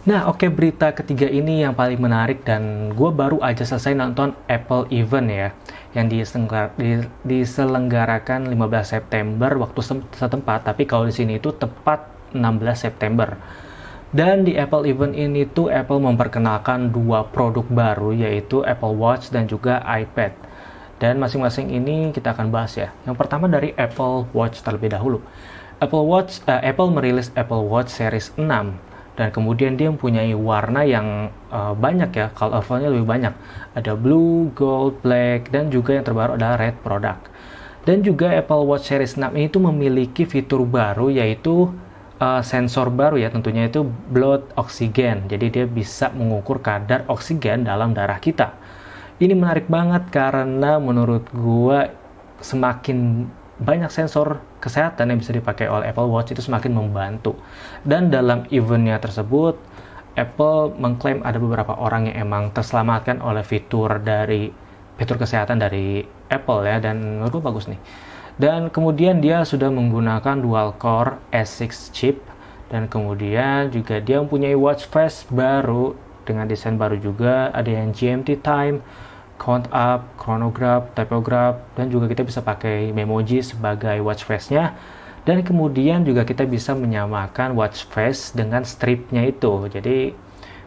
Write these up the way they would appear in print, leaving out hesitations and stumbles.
Nah, oke, berita ketiga ini yang paling menarik dan gue baru aja selesai nonton Apple Event ya, yang diselenggarakan 15 September waktu setempat, tapi kalau di sini itu tepat 16 September. Dan di Apple Event ini tuh Apple memperkenalkan dua produk baru, yaitu Apple Watch dan juga iPad. Dan masing-masing ini kita akan bahas ya. Yang pertama dari Apple Watch terlebih dahulu. Apple merilis Apple Watch Series 6 dan kemudian dia mempunyai warna yang banyak ya, colorfulnya lebih banyak. Ada blue, gold, black, dan juga yang terbaru adalah red product. Dan juga Apple Watch Series 6 ini tuh memiliki fitur baru, yaitu sensor baru ya, tentunya itu blood oxygen. Jadi dia bisa mengukur kadar oksigen dalam darah kita. Ini menarik banget karena menurut gua semakin banyak sensor kesehatan yang bisa dipakai oleh Apple Watch itu semakin membantu. Dan dalam eventnya tersebut, Apple mengklaim ada beberapa orang yang emang terselamatkan oleh fitur kesehatan dari Apple ya, dan menurut gue bagus nih. Dan kemudian dia sudah menggunakan dual core S6 chip, dan kemudian juga dia mempunyai watch face baru dengan desain baru juga, ada yang GMT time, count up, chronograph, typograph, dan juga kita bisa pakai memoji sebagai watch face-nya. Dan kemudian juga kita bisa menyamakan watch face dengan stripnya itu. Jadi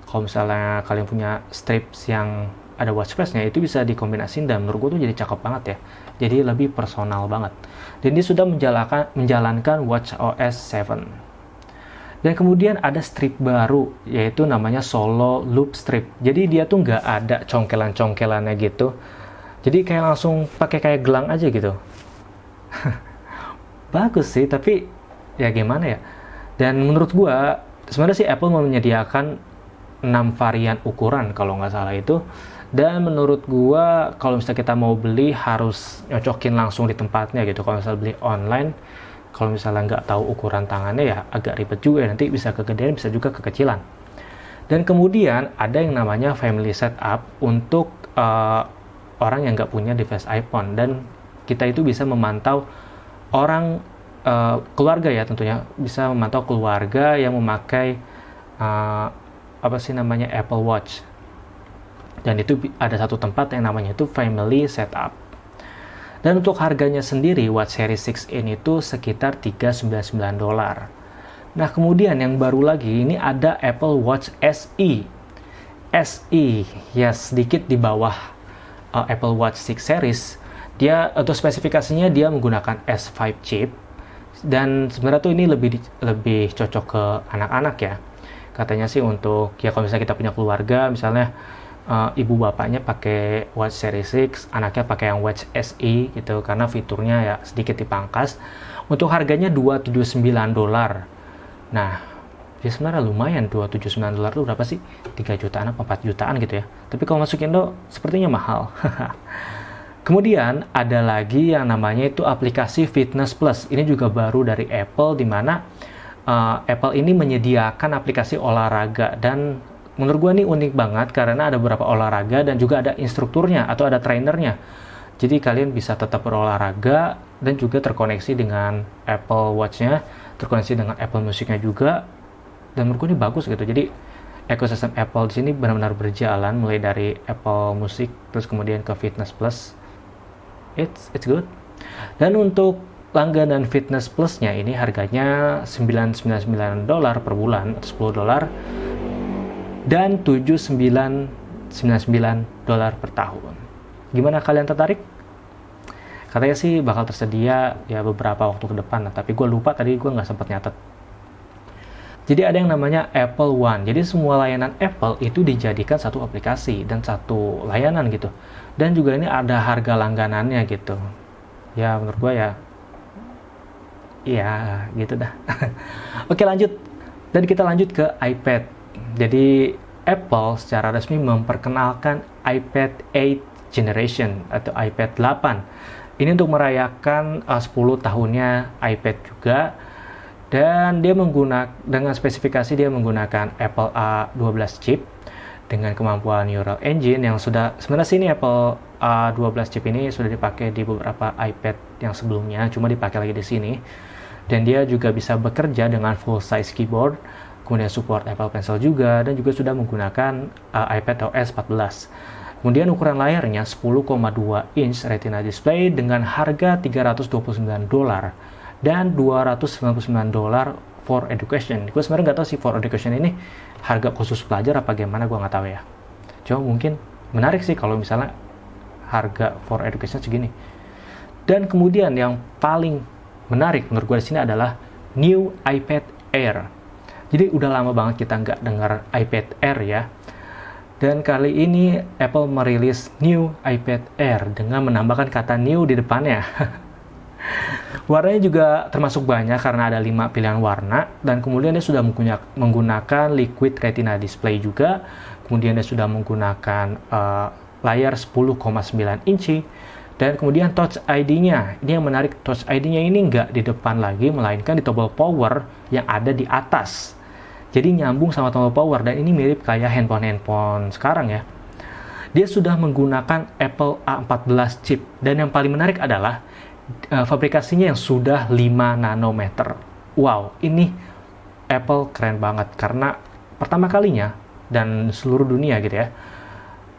kalau misalnya kalian punya strips yang ada watch face-nya, itu bisa dikombinasiin dan menurut gue tuh jadi cakep banget ya. Jadi lebih personal banget. Dan dia sudah menjalankan watchOS 7. Dan kemudian ada strip baru, yaitu namanya Solo Loop Strip. Jadi dia tuh nggak ada congkelan-congkelannya gitu. Jadi kayak langsung pakai kayak gelang aja gitu. Bagus sih, tapi ya gimana ya. Dan menurut gua, sebenarnya sih Apple menyediakan 6 varian ukuran kalau nggak salah itu. Dan menurut gua, kalau misalnya kita mau beli harus nyocokin langsung di tempatnya gitu. Kalau misalnya beli online, kalau misalnya nggak tahu ukuran tangannya ya agak ribet juga ya, nanti bisa kegedean bisa juga kekecilan. Dan kemudian ada yang namanya family setup untuk orang yang nggak punya device iPhone, dan kita itu bisa memantau orang keluarga ya, tentunya bisa memantau keluarga yang memakai Apple Watch. Dan itu ada satu tempat yang namanya itu family setup. Dan untuk harganya sendiri, Watch Series 6 ini tuh sekitar $399. Nah, kemudian yang baru lagi, ini ada Apple Watch SE. SE, ya sedikit di bawah Apple Watch 6 series. Dia, untuk spesifikasinya, dia menggunakan S5 chip. Dan sebenarnya tuh ini lebih cocok ke anak-anak ya. Katanya sih untuk, ya kalau misalnya kita punya keluarga, misalnya ibu bapaknya pakai Watch Series 6, anaknya pakai yang Watch SE gitu, karena fiturnya ya sedikit dipangkas. Untuk harganya $279. Nah, ya sebenarnya lumayan. $279 itu berapa sih? 3 jutaan apa 4 jutaan gitu ya. Tapi kalau masuk Indo sepertinya mahal. Kemudian ada lagi yang namanya itu aplikasi Fitness Plus. Ini juga baru dari Apple, di mana Apple ini menyediakan aplikasi olahraga, dan menurut gue ini unik banget karena ada beberapa olahraga dan juga ada instrukturnya atau ada trainernya. Jadi kalian bisa tetap berolahraga dan juga terkoneksi dengan Apple Watch-nya, terkoneksi dengan Apple Music-nya juga. Dan menurut gue ini bagus gitu. Jadi ekosistem Apple di sini benar-benar berjalan, mulai dari Apple Music terus kemudian ke Fitness Plus. It's good. Dan untuk langganan Fitness Plus-nya ini harganya $999 per bulan atau $10. Dan $799 per tahun. Gimana, kalian tertarik? Katanya sih bakal tersedia ya beberapa waktu ke depan, tapi gue lupa tadi, gue nggak sempat nyatet. Jadi ada yang namanya Apple One. Jadi semua layanan Apple itu dijadikan satu aplikasi dan satu layanan gitu. Dan juga ini ada harga langganannya gitu. Ya menurut gue ya gitu dah. Oke, lanjut. Dan kita lanjut ke iPad. Jadi Apple secara resmi memperkenalkan iPad 8 generation atau iPad 8. Ini untuk merayakan 10 tahunnya iPad juga. Dan dia dengan spesifikasi dia menggunakan Apple A12 chip dengan kemampuan Neural Engine yang sudah sebenarnya sini Apple A12 chip ini sudah dipakai di beberapa iPad yang sebelumnya, cuma dipakai lagi di sini. Dan dia juga bisa bekerja dengan full size keyboard. kemudian support Apple Pencil juga, dan juga sudah menggunakan iPad OS 14. Kemudian ukuran layarnya 10,2 inch Retina display dengan harga $329 dan $299 for education. Gue sebenarnya nggak tahu sih for education ini harga khusus pelajar apa gimana, gue nggak tahu ya. Cuma mungkin menarik sih kalau misalnya harga for education segini. Dan kemudian yang paling menarik menurut gue di sini adalah new iPad Air. Jadi udah lama banget kita nggak dengar iPad Air ya. Dan kali ini Apple merilis new iPad Air dengan menambahkan kata new di depannya. Warnanya juga termasuk banyak karena ada 5 pilihan warna, dan kemudian dia sudah menggunakan liquid retina display juga. Kemudian dia sudah menggunakan layar 10,9 inci, dan kemudian Touch ID-nya. Ini yang menarik, Touch ID-nya ini nggak di depan lagi, melainkan di tombol power yang ada di atas. Jadi nyambung sama tombol power, dan ini mirip kayak handphone sekarang ya. Dia sudah menggunakan Apple A14 chip, dan yang paling menarik adalah fabrikasinya yang sudah 5 nanometer. Wow, ini Apple keren banget karena pertama kalinya dan seluruh dunia gitu ya,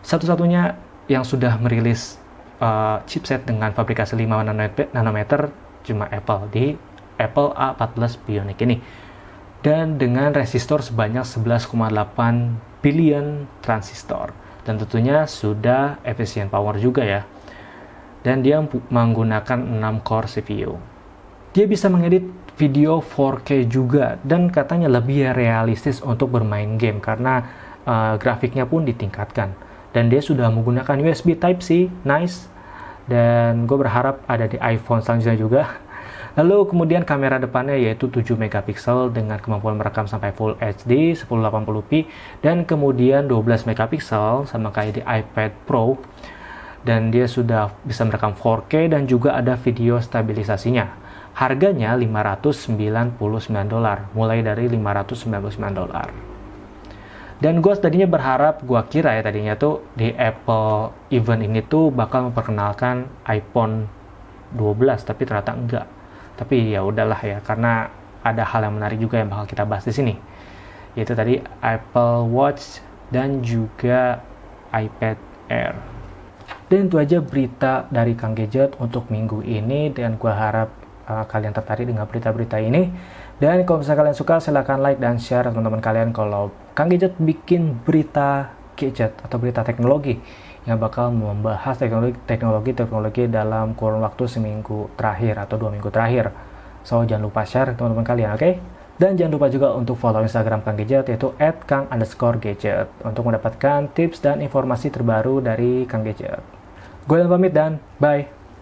satu-satunya yang sudah merilis chipset dengan fabrikasi 5 nanometer cuma Apple, di Apple A14 Bionic ini, dan dengan resistor sebanyak 11,8 billion transistor, dan tentunya sudah efisien power juga ya. Dan dia menggunakan 6 core CPU. Dia bisa mengedit video 4K juga, dan katanya lebih realistis untuk bermain game karena grafiknya pun ditingkatkan. Dan dia sudah menggunakan USB Type-C, nice. Dan gue berharap ada di iPhone selanjutnya juga. Lalu kemudian kamera depannya yaitu 7 megapiksel dengan kemampuan merekam sampai Full HD 1080p, dan kemudian 12 megapiksel sama kayak di iPad Pro. Dan dia sudah bisa merekam 4K dan juga ada video stabilisasinya. Harganya $599, mulai dari $599. Dan gue tadinya berharap, gue kira ya tadinya tuh di Apple event ini tuh bakal memperkenalkan iPhone 12, tapi ternyata enggak. Tapi ya udahlah ya, karena ada hal yang menarik juga yang bakal kita bahas di sini, yaitu tadi Apple Watch dan juga iPad Air. Dan itu aja berita dari Kang Gadget untuk minggu ini, dan gue harap kalian tertarik dengan berita-berita ini. Dan kalau misalnya kalian suka, silahkan like dan share teman-teman kalian kalau Kang Gadget bikin berita gadget atau berita teknologi yang bakal membahas teknologi dalam kurun waktu seminggu terakhir atau 2 minggu terakhir. So jangan lupa share teman-teman kalian, oke? Dan jangan lupa juga untuk follow Instagram Kang Gadget, yaitu @kang_gadget, untuk mendapatkan tips dan informasi terbaru dari Kang Gadget. Gue pamit dan bye!